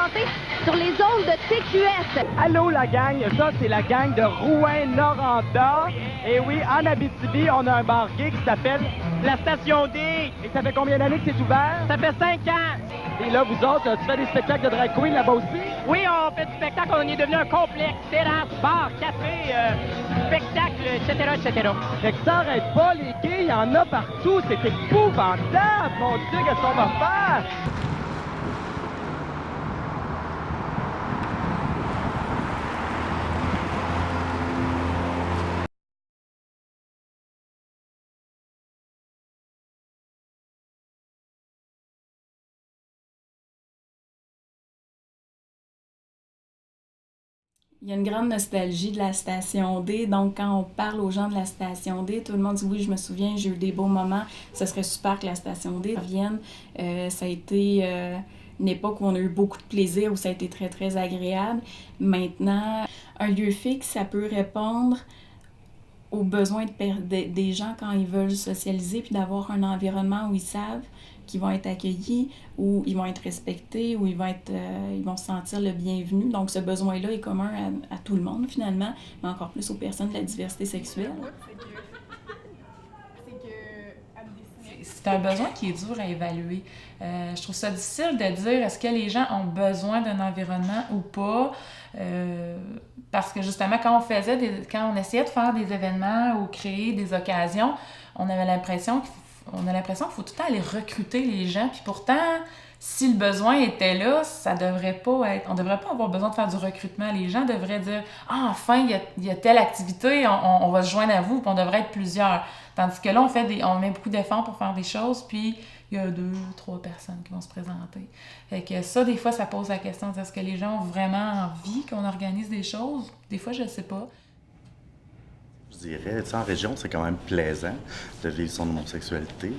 présenté sur les ondes de TQS. Allô la gang, ça c'est la gang de Rouyn-Noranda. Et oui, en Abitibi, on a un bar gay qui s'appelle La Station D. Et ça fait combien d'années que c'est ouvert? Ça fait 5 ans. Et là, vous autres, tu fais des spectacles de drag queen là-bas aussi? Oui, on fait du spectacle, on est devenu un complexe, terrasse, bar, café, spectacle, etc., etc. Fait que ça arrête pas, les gays, il y en a partout, c'est épouvantable! Mon Dieu, qu'est-ce qu'on va faire? Il y a une grande nostalgie de la Station D, donc quand on parle aux gens de la Station D, tout le monde dit oui, je me souviens, j'ai eu des beaux moments, ce serait super que la Station D revienne. Ça a été une époque où on a eu beaucoup de plaisir, où ça a été très très agréable. Maintenant, un lieu fixe, ça peut répondre aux besoins des gens quand ils veulent socialiser, puis d'avoir un environnement où ils savent qu'ils vont être accueillis, où ils vont être respectés, où ils vont se sentir le bienvenu. Donc ce besoin-là est commun à tout le monde finalement, mais encore plus aux personnes de la diversité sexuelle. C'est un besoin qui est dur à évaluer. Je trouve ça difficile de dire est-ce que les gens ont besoin d'un environnement ou pas. Parce que justement, quand on essayait de faire des événements ou créer des occasions, on avait l'impression qu'il faut tout le temps aller recruter les gens. Puis pourtant, si le besoin était là, on devrait pas avoir besoin de faire du recrutement. Les gens devraient dire « Ah, enfin, il y a telle activité, on va se joindre à vous, puis on devrait être plusieurs. » Tandis que là, on met beaucoup d'efforts pour faire des choses, puis il y a 2, 3 personnes qui vont se présenter. Fait que ça, des fois, ça pose la question, est-ce que les gens ont vraiment envie qu'on organise des choses? Des fois, je sais pas. Je dirais, tu sais, en région, c'est quand même plaisant de vivre son homosexualité,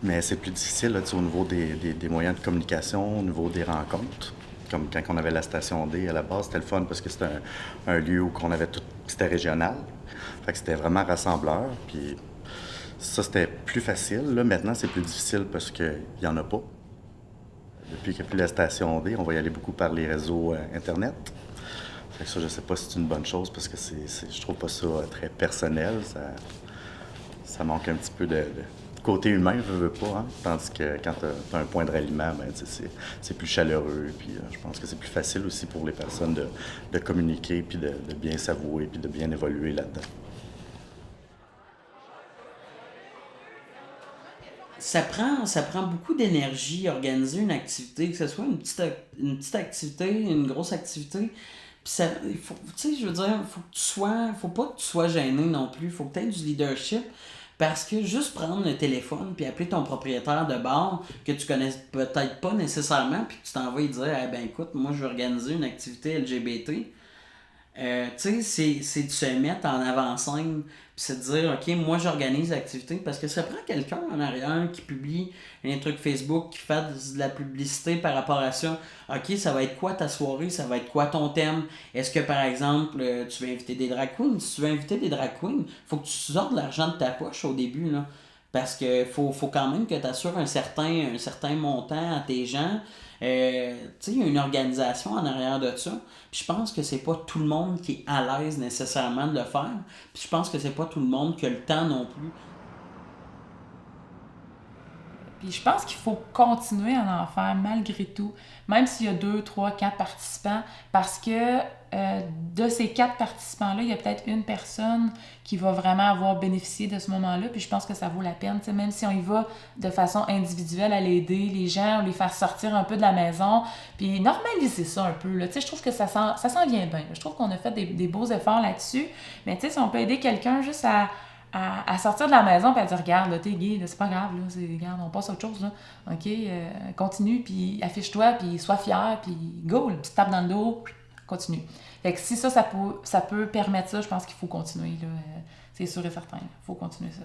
mais c'est plus difficile là, tu sais, au niveau des moyens de communication, au niveau des rencontres. Comme quand on avait la Station D à la base, c'était le fun parce que c'était un lieu où on avait tout, c'était régional. Fait que c'était vraiment rassembleur, puis ça, c'était plus facile. Là, maintenant, c'est plus difficile parce qu'il n'y en a pas. Depuis qu'il n'y a plus la Station D, on va y aller beaucoup par les réseaux Internet. Fait que ça, je sais pas si c'est une bonne chose parce que je trouve pas ça très personnel. Ça manque un petit peu de côté humain, je veux pas. Hein? Tandis que quand tu as un point de ralliement, ben, c'est plus chaleureux. Puis je pense que c'est plus facile aussi pour les personnes de communiquer, puis de bien s'avouer, puis de bien évoluer là-dedans. Ça prend beaucoup d'énergie organiser une activité, que ce soit une petite activité, une grosse activité. Puis ça, il faut, tu sais, je veux dire, faut pas que tu sois gêné non plus. Faut que tu aies du leadership. Parce que juste prendre le téléphone puis appeler ton propriétaire de bar que tu connais peut-être pas nécessairement puis que tu t'en vas lui dire eh ben écoute, moi je veux organiser une activité LGBT. Tu sais, c'est de se mettre en avant-scène puis c'est de dire ok, moi j'organise l'activité parce que ça prend quelqu'un en arrière qui publie un truc Facebook, qui fait de la publicité par rapport à ça. Ok, ça va être quoi ta soirée, ça va être quoi ton thème. Est-ce que par exemple tu veux inviter des drag queens? Si tu veux inviter des drag queens, faut que tu sortes de l'argent de ta poche au début là. Parce que faut quand même que tu assures un certain montant à tes gens. Tu sais, il y a une organisation en arrière de ça. Puis je pense que c'est pas tout le monde qui est à l'aise nécessairement de le faire. Puis je pense que c'est pas tout le monde qui a le temps non plus. Puis je pense qu'il faut continuer à en faire malgré tout, même s'il y a 2, 3, 4 participants, parce que de ces 4 participants-là, il y a peut-être une personne qui va vraiment avoir bénéficié de ce moment-là, puis je pense que ça vaut la peine, t'sais, même si on y va de façon individuelle à l'aider, les gens, les faire sortir un peu de la maison, puis normaliser ça un peu, là. Je trouve que ça s'en vient bien. Je trouve qu'on a fait des beaux efforts là-dessus, mais si on peut aider quelqu'un juste à sortir de la maison et à dire regarde, là, t'es gay, là, c'est pas grave, là, regarde, on passe à autre chose, là. OK, continue, puis affiche-toi, puis sois fier, puis go, une petite tape dans le dos, continue. Fait que si ça peut permettre ça, je pense qu'il faut continuer, là, c'est sûr et certain, il faut continuer ça.